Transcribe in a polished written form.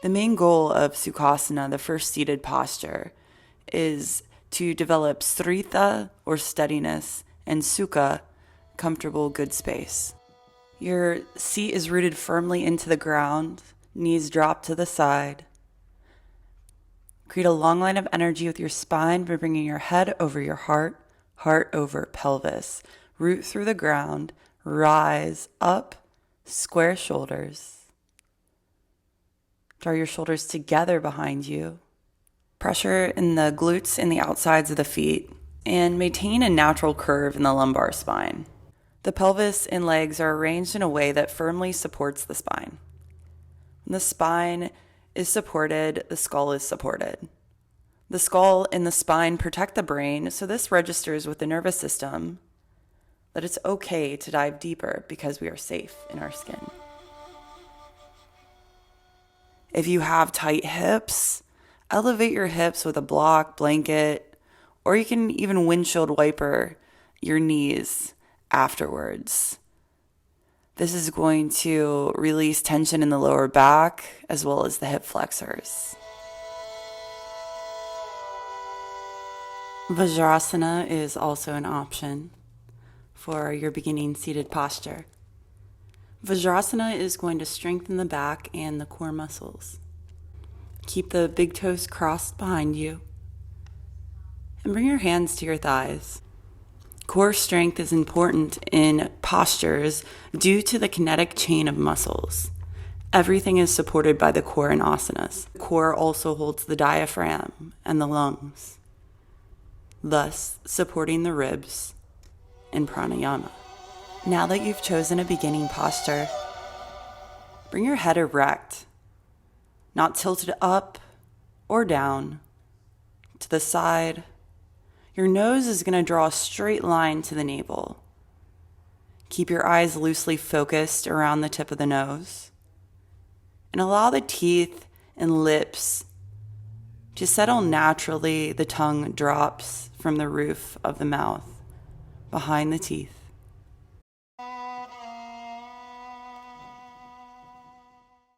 The main goal of Sukhasana, the first seated posture, is to develop stritha or steadiness and sukha, comfortable good space. Your seat is rooted firmly into the ground, knees drop to the side. Create a long line of energy with your spine by bringing your head over your heart, heart over pelvis. Root through the ground, rise up, square shoulders. Draw your shoulders together behind you. Pressure in the glutes and the outsides of the feet, and maintain a natural curve in the lumbar spine. The pelvis and legs are arranged in a way that firmly supports the spine. When the spine is supported, the skull is supported. The skull and the spine protect the brain, so this registers with the nervous system that it's okay to dive deeper because we are safe in our skin. If you have tight hips, elevate your hips with a block, blanket, or you can even windshield wiper your knees afterwards. This is going to release tension in the lower back as well as the hip flexors. Vajrasana is also an option for your beginning seated posture. Vajrasana is going to strengthen the back and the core muscles. Keep the big toes crossed behind you and bring your hands to your thighs. Core strength is important in postures due to the kinetic chain of muscles. Everything is supported by the core in asanas. The core also holds the diaphragm and the lungs, thus supporting the ribs in pranayama. Now that you've chosen a beginning posture, bring your head erect, not tilted up or down, to the side. Your nose is going to draw a straight line to the navel. Keep your eyes loosely focused around the tip of the nose, and allow the teeth and lips to settle naturally. The tongue drops from the roof of the mouth behind the teeth.